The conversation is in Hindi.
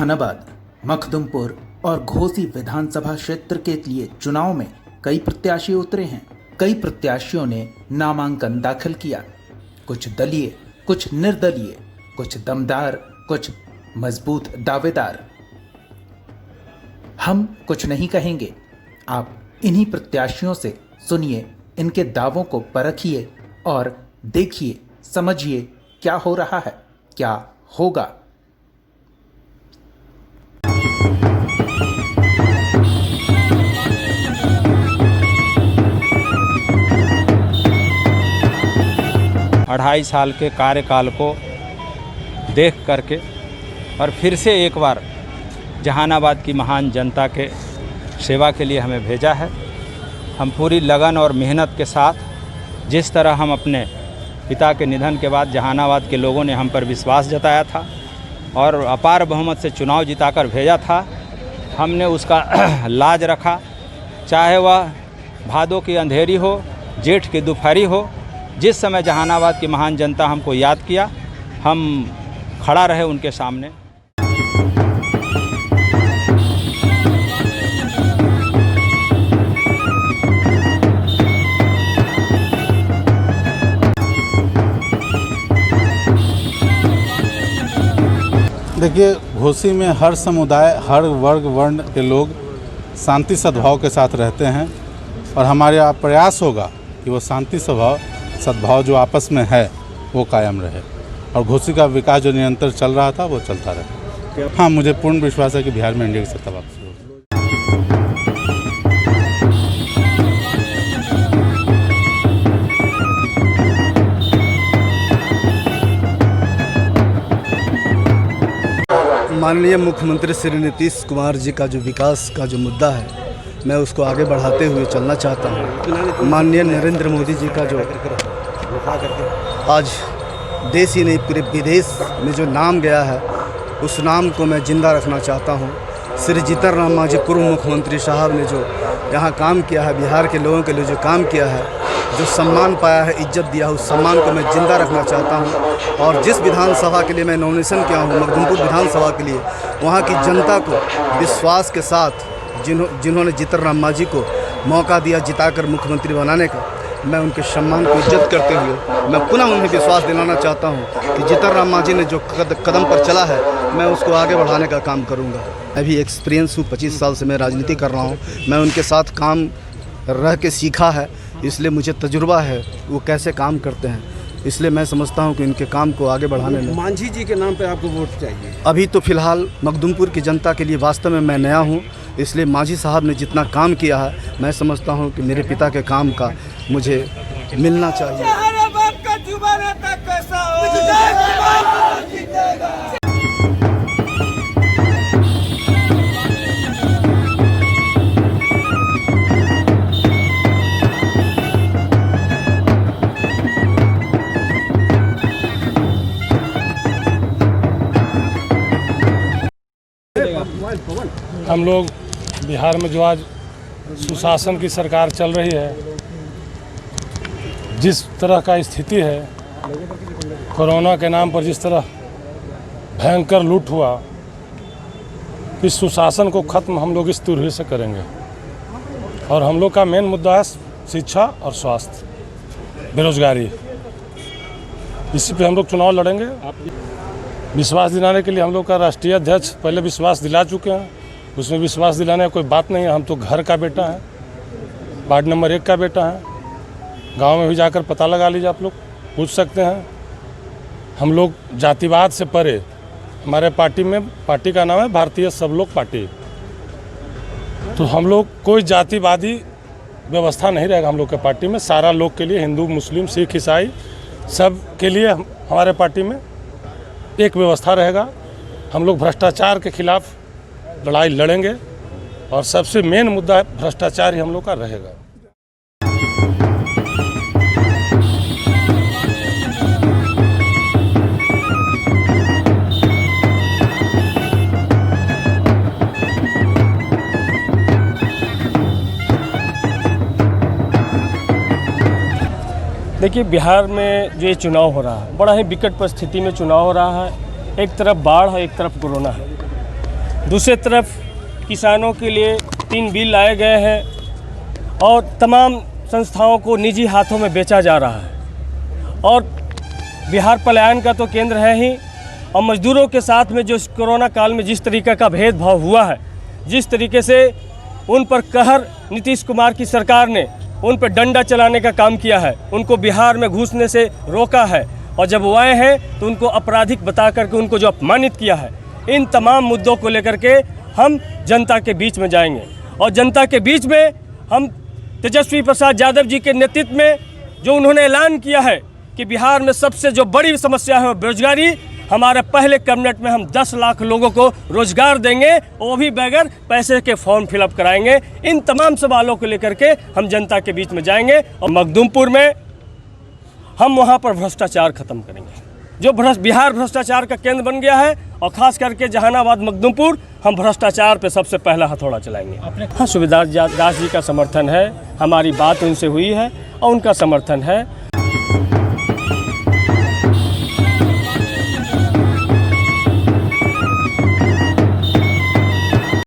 जहानाबाद, मखदुमपुर और घोसी विधानसभा क्षेत्र के लिए चुनाव में कई प्रत्याशी उतरे हैं। कई प्रत्याशियों ने नामांकन दाखिल किया। कुछ दलीय, कुछ निर्दलीय, कुछ दमदार, कुछ मजबूत दावेदार। हम कुछ नहीं कहेंगे, आप इन्हीं प्रत्याशियों से सुनिए, इनके दावों को परखिए और देखिए, समझिए क्या हो रहा है, क्या होगा। अढ़ाई साल के कार्यकाल को देख करके और फिर से एक बार जहानाबाद की महान जनता के सेवा के लिए हमें भेजा है। हम पूरी लगन और मेहनत के साथ, जिस तरह हम अपने पिता के निधन के बाद जहानाबाद के लोगों ने हम पर विश्वास जताया था और अपार बहुमत से चुनाव जिताकर भेजा था, हमने उसका लाज रखा। चाहे वह भादों की अंधेरी हो, जेठ की दोपहरी हो, जिस समय जहानाबाद की महान जनता हमको याद किया, हम खड़ा रहे उनके सामने। देखिए, घोसी में हर समुदाय, हर वर्ग वर्ण के लोग शांति सद्भाव के साथ रहते हैं और हमारा प्रयास होगा कि वो शांति सद्भाव जो आपस में है वो कायम रहे और घोसी का विकास जो निरंतर चल रहा था वो चलता रहे। हाँ, मुझे पूर्ण विश्वास है कि बिहार में इंडिया की सत्ता वापस होगी। माननीय मुख्यमंत्री श्री नीतीश कुमार जी का जो विकास का जो मुद्दा है, मैं उसको आगे बढ़ाते हुए चलना चाहता हूँ। माननीय नरेंद्र मोदी जी का जो आज देश ही नहीं पूरे विदेश में जो नाम गया है, उस नाम को मैं जिंदा रखना चाहता हूँ। श्री जीतन राम मांझी पूर्व मुख्यमंत्री साहब ने जो यहाँ काम किया है, बिहार के लोगों के लिए जो काम किया है, जो सम्मान पाया है, इज्जत दिया है, उस सम्मान को मैं जिंदा रखना चाहता हूँ। और जिस विधानसभा के लिए मैं नॉमिनेशन किया हूँ, मखदुमपुर विधानसभा के लिए, वहाँ की जनता को विश्वास के साथ जिन्होंने जीतन राम मांझी को मौका दिया जिताकर मुख्यमंत्री बनाने का, मैं उनके सम्मान को इज्जत करते हुए मैं पुनः उन्हें विश्वास दिलाना चाहता हूं कि जीतन राम मांझी ने जो कदम पर चला है, मैं उसको आगे बढ़ाने का काम करूंगा। मैं भी एक्सपीरियंस हूँ, 25 साल से मैं राजनीति कर रहा हूँ। मैं उनके साथ काम रह के सीखा है, इसलिए मुझे तजुर्बा है वो कैसे काम करते हैं। इसलिए मैं समझता हूं कि इनके काम को आगे बढ़ाने में मांझी जी के नाम पे आपको वोट चाहिए। अभी तो फिलहाल मखदुमपुर की जनता के लिए वास्तव में मैं नया हूं, इसलिए मांझी साहब ने जितना काम किया है, मैं समझता हूं कि मेरे पिता के काम का मुझे मिलना चाहिए। हम लोग बिहार में जो आज सुशासन की सरकार चल रही है, जिस तरह का स्थिति है, कोरोना के नाम पर जिस तरह भयंकर लूट हुआ, इस सुशासन को ख़त्म हम लोग इस तरह से करेंगे। और हम लोग का मेन मुद्दा है शिक्षा और स्वास्थ्य, बेरोजगारी। इसी पे हम लोग चुनाव लड़ेंगे। विश्वास दिलाने के लिए हम लोग का राष्ट्रीय अध्यक्ष पहले विश्वास दिला चुके हैं, उसमें विश्वास दिलाने का कोई बात नहीं है। हम तो घर का बेटा है, वार्ड नंबर 1 का बेटा है। गांव में भी जाकर पता लगा लीजिए, आप लोग पूछ सकते हैं। हम लोग जातिवाद से परे, हमारे पार्टी का नाम है भारतीय सब लोग पार्टी। तो हम लोग कोई जातिवादी व्यवस्था नहीं रहेगा हम लोग के पार्टी में। सारा लोग के लिए, हिंदू, मुस्लिम, सिख, ईसाई, सब के लिए हमारे पार्टी में एक व्यवस्था रहेगा। हम लोग भ्रष्टाचार के खिलाफ लड़ाई लड़ेंगे और सबसे मेन मुद्दा है भ्रष्टाचार ही हम लोग का रहेगा। देखिए, बिहार में जो ये चुनाव हो रहा है, बड़ा ही विकट परिस्थिति में चुनाव हो रहा है। एक तरफ बाढ़ है, एक तरफ कोरोना है। दूसरी तरफ किसानों के लिए 3 बिल लाए गए हैं और तमाम संस्थाओं को निजी हाथों में बेचा जा रहा है। और बिहार पलायन का तो केंद्र है ही, और मजदूरों के साथ में जो इस कोरोना काल में जिस तरीके का भेदभाव हुआ है, जिस तरीके से उन पर कहर नीतीश कुमार की सरकार ने उन पर डंडा चलाने का काम किया है, उनको बिहार में घुसने से रोका है, और जब वो आए हैं तो उनको आपराधिक बता करके उनको जो अपमानित किया है, इन तमाम मुद्दों को लेकर के हम जनता के बीच में जाएंगे। और जनता के बीच में हम तेजस्वी प्रसाद यादव जी के नेतृत्व में जो उन्होंने ऐलान किया है कि बिहार में सबसे जो बड़ी समस्या है वो बेरोजगारी, हमारे पहले कैबिनेट में हम 10 लाख लोगों को रोजगार देंगे, वो भी बगैर पैसे के फॉर्म फिलअप कराएंगे। इन तमाम सवालों को लेकर के हम जनता के बीच में जाएंगे और मखदूमपुर में हम वहाँ पर भ्रष्टाचार खत्म करेंगे। जो बिहार भ्रष्टाचार का केंद्र बन गया है, और ख़ास करके जहानाबाद मखदूमपुर, हम भ्रष्टाचार पे सबसे पहला हथौड़ा चलाएंगे। हाँ, सुविधा दास जी का समर्थन है, हमारी बात उनसे हुई है और उनका समर्थन है।